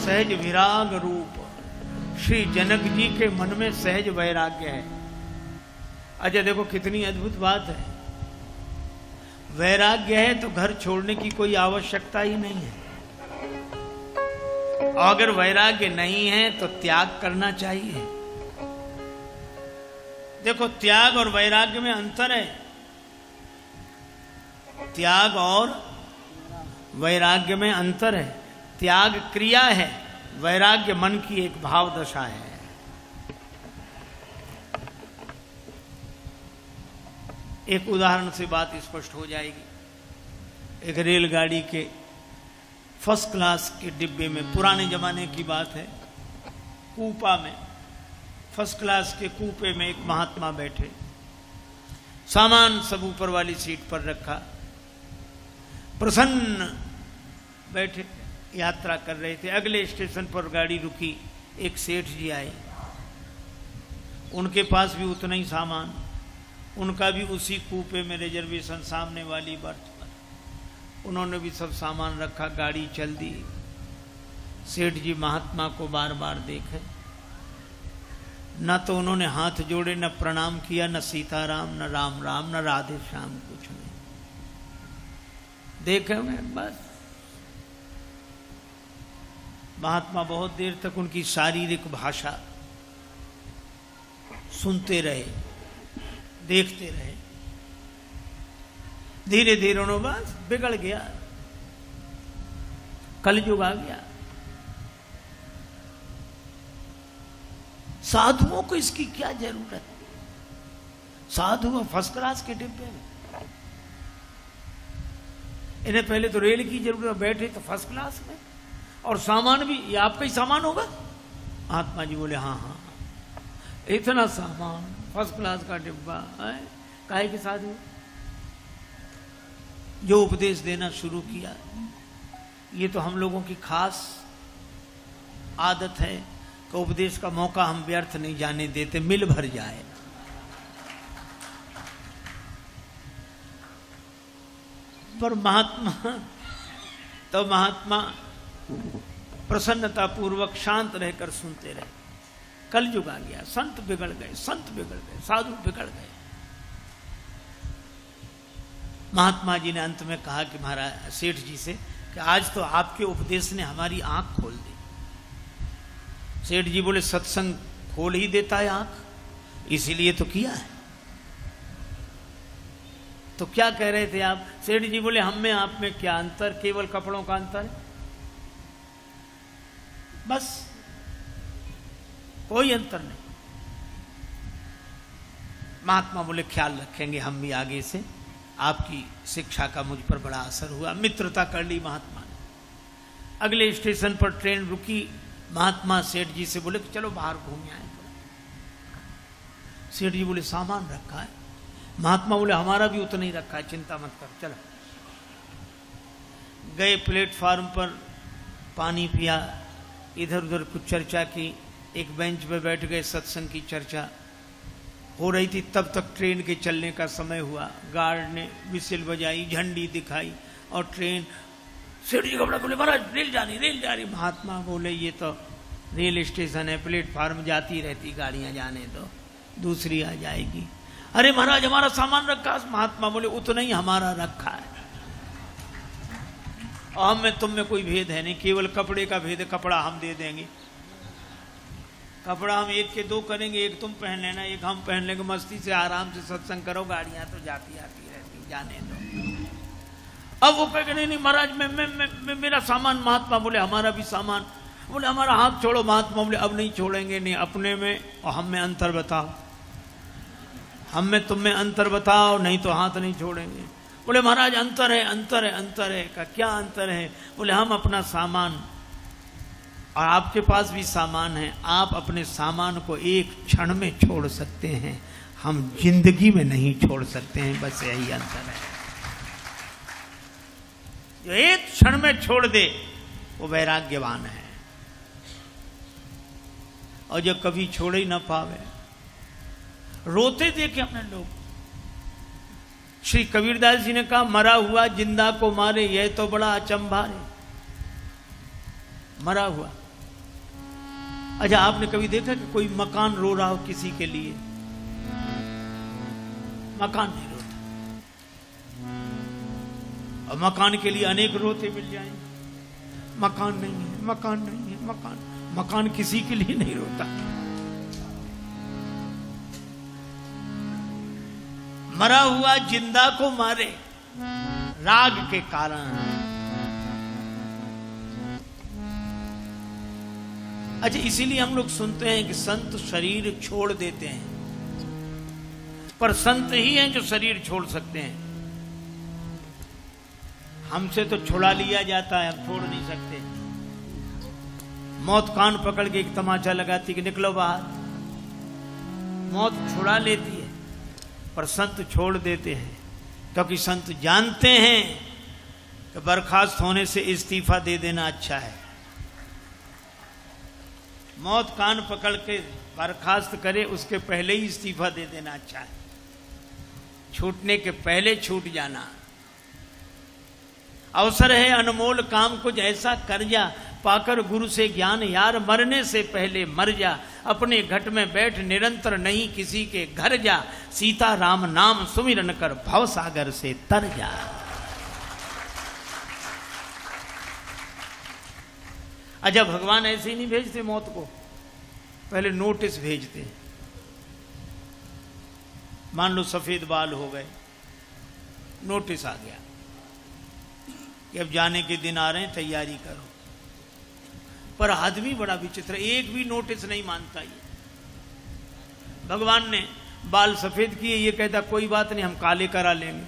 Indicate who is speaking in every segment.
Speaker 1: सहज विराग रूप। श्री जनक जी के मन में सहज वैराग्य है। अच्छा देखो कितनी अद्भुत बात है। वैराग्य है तो घर छोड़ने की कोई आवश्यकता ही नहीं है। अगर वैराग्य नहीं है तो त्याग करना चाहिए। देखो त्याग और वैराग्य में अंतर है। त्याग और वैराग्य में अंतर है। त्याग क्रिया है, वैराग्य मन की एक भाव दशा है। एक उदाहरण से बात स्पष्ट हो जाएगी। एक रेलगाड़ी के फर्स्ट क्लास के डिब्बे में, पुराने जमाने की बात है, कूपा में, फर्स्ट क्लास के कूपे में एक महात्मा बैठे, सामान सब ऊपर वाली सीट पर रखा, प्रसन्न बैठे यात्रा कर रहे थे। अगले स्टेशन पर गाड़ी रुकी, एक सेठ जी आए, उनके पास भी उतना ही सामान, उनका भी उसी कूपे में रिजर्वेशन सामने वाली बर्थ पर, उन्होंने भी सब सामान रखा, गाड़ी चल दी। सेठ जी महात्मा को बार बार देखे, न तो उन्होंने हाथ जोड़े, न प्रणाम किया, न सीताराम, न राम राम, न राधे श्याम, कुछ नहीं। देखे उन्हें बस। महात्मा बहुत देर तक उनकी शारीरिक भाषा सुनते रहे, देखते रहे। धीरे धीरे उन्होंने बस बिगड़ गया, कलयुग आ गया। साधुओं को इसकी क्या जरूरत? साधु फर्स्ट क्लास के डिब्बे में, इन्हें पहले तो रेल की जरूरत, बैठे तो फर्स्ट क्लास में, और सामान भी ये आपका ही सामान होगा। महात्मा जी बोले हाँ हाँ, इतना सामान, फर्स्ट क्लास का डिब्बा है, काहे के साधु? जो उपदेश देना शुरू किया, ये तो हम लोगों की खास आदत है कि उपदेश का मौका हम व्यर्थ नहीं जाने देते, मिल भर जाए। पर महात्मा प्रसन्नता पूर्वक शांत रहकर सुनते रहे। कलयुग आ गया, संत बिगड़ गए, संत बिगड़ गए, साधु बिगड़ गए। महात्मा जी ने अंत में कहा कि महाराज सेठ जी से कि आज तो आपके उपदेश ने हमारी आंख खोल दी। सेठ जी बोले सत्संग खोल ही देता है आंख, इसीलिए तो किया है। तो क्या कह रहे थे आप? सेठ जी बोले हम में आप में क्या अंतर, केवल कपड़ों का अंतर है, बस, कोई अंतर नहीं। महात्मा बोले ख्याल रखेंगे हम भी आगे से, आपकी शिक्षा का मुझ पर बड़ा असर हुआ। मित्रता कर ली महात्मा ने। अगले स्टेशन पर ट्रेन रुकी, महात्मा सेठ जी से बोले कि चलो बाहर घूम आए। सेठ जी बोले सामान रखा है। महात्मा बोले हमारा भी उतना ही रखा है, चिंता मत कर, चलो। गए प्लेटफार्म पर, पानी पिया, इधर उधर कुछ चर्चा की, एक बेंच पे बैठ गए, सत्संग की चर्चा हो रही थी। तब तक ट्रेन के चलने का समय हुआ। गार्ड ने विसिल बजाई, झंडी दिखाई और ट्रेन, सेठ जी कपड़ा बोले महाराज रेल जा रही, रेल जा रही। महात्मा बोले ये तो रेल स्टेशन है, प्लेटफार्म जाती रहती गाड़ियां, जाने दो, दूसरी आ जाएगी। अरे महाराज हमारा सामान रखा। महात्मा बोले उतना ही हमारा रखा है, और हम में तुम में कोई भेद है नहीं, केवल कपड़े का भेद है, कपड़ा हम दे देंगे। कपड़ा हम एक के दो करेंगे, एक तुम पहन लेना, एक हम पहन लेंगे, मस्ती से आराम से सत्संग करो, गाड़ियां तो जाती आती रहती, जाने दो। अब वो कहेंगे नहीं नहीं महाराज मैं मेरा सामान। महात्मा बोले हमारा भी सामान। बोले हमारा हाथ छोड़ो। महात्मा बोले अब नहीं छोड़ेंगे, नहीं, अपने में और हम में अंतर बताओ, हम में तुम में अंतर बताओ, नहीं तो हाथ नहीं छोड़ेंगे। बोले महाराज अंतर है, अंतर है, अंतर है। का क्या अंतर है? बोले हम अपना सामान, और आपके पास भी सामान है, आप अपने सामान को एक क्षण में छोड़ सकते हैं, हम जिंदगी में नहीं छोड़ सकते हैं, बस यही अंतर है। जो एक क्षण में छोड़ दे वो वैराग्यवान है, और जो कभी छोड़ ही ना पावे, रोते देखे अपने लोग। श्री कबीरदास जी ने कहा मरा हुआ जिंदा को मारे, यह तो बड़ा अचंभा है। मरा हुआ अच्छा, आपने कभी देखा कि कोई मकान रो रहा हो किसी के लिए? मकान नहीं रोता, और मकान के लिए अनेक रोते मिल जाएंगे। मकान नहीं है, मकान नहीं है, मकान किसी के लिए नहीं रोता। मरा हुआ जिंदा को मारे राग के कारण। अच्छा, इसीलिए हम लोग सुनते हैं कि संत शरीर छोड़ देते हैं, पर संत ही हैं जो शरीर छोड़ सकते हैं। हमसे तो छुड़ा लिया जाता है, हम छोड़ नहीं सकते। मौत कान पकड़ के एक तमाचा लगाती कि निकलो बाहर, मौत छुड़ा लेती है, पर संत छोड़ देते हैं, क्योंकि संत जानते हैं कि बर्खास्त होने से इस्तीफा दे देना अच्छा है। मौत कान पकड़ के बर्खास्त करे, उसके पहले ही इस्तीफा दे देना अच्छा है। छूटने के पहले छूट जाना। अवसर है अनमोल काम कुछ ऐसा कर जा, पाकर गुरु से ज्ञान यार, मरने से पहले मर जा, अपने घट में बैठ निरंतर नहीं किसी के घर जा, सीता राम नाम सुमिरन कर भव सागर से तर जा। अच्छा, भगवान ऐसे ही नहीं भेजते मौत को, पहले नोटिस भेजते हैं। मान लो सफेद बाल हो गए, नोटिस आ गया कि अब जाने के दिन आ रहे हैं, तैयारी करो। पर आदमी बड़ा विचित्र, एक भी नोटिस नहीं मानता। ये भगवान ने बाल सफेद किए, ये कहता कोई बात नहीं, हम काले करा लेंगे।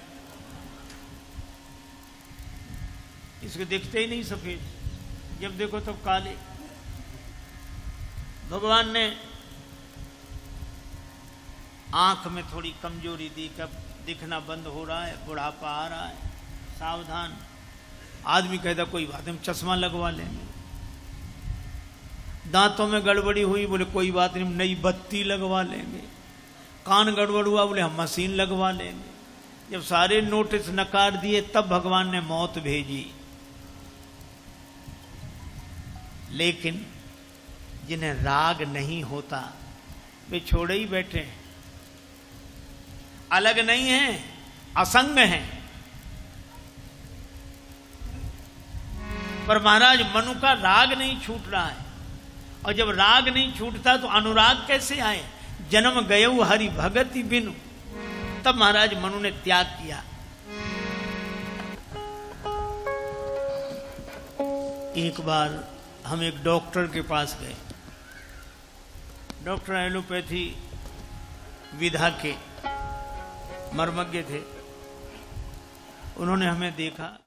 Speaker 1: इसको दिखते ही नहीं सफेद, जब देखो तो काले। भगवान ने आंख में थोड़ी कमजोरी दी, कब दिखना बंद हो रहा है, बुढ़ापा आ रहा है, सावधान। आदमी कहता कोई बात नहीं, हम चश्मा लगवा लेंगे। दांतों में गड़बड़ी हुई, बोले कोई बात नहीं, हम नई बत्ती लगवा लेंगे। कान गड़बड़ हुआ, बोले हम मशीन लगवा लेंगे। जब सारे नोटिस नकार दिए, तब भगवान ने मौत भेजी। लेकिन जिन्हें राग नहीं होता, वे छोड़े ही बैठे, अलग नहीं है, असंग हैं। पर महाराज मनु का राग नहीं छूट रहा है, और जब राग नहीं छूटता तो अनुराग कैसे आए? जन्म गयऊ हरि भगति बिनु, तब महाराज मनु ने त्याग किया। एक बार हम एक डॉक्टर के पास गए। डॉक्टर एलोपैथी विधा के मर्मज्ञ थे। उन्होंने हमें देखा,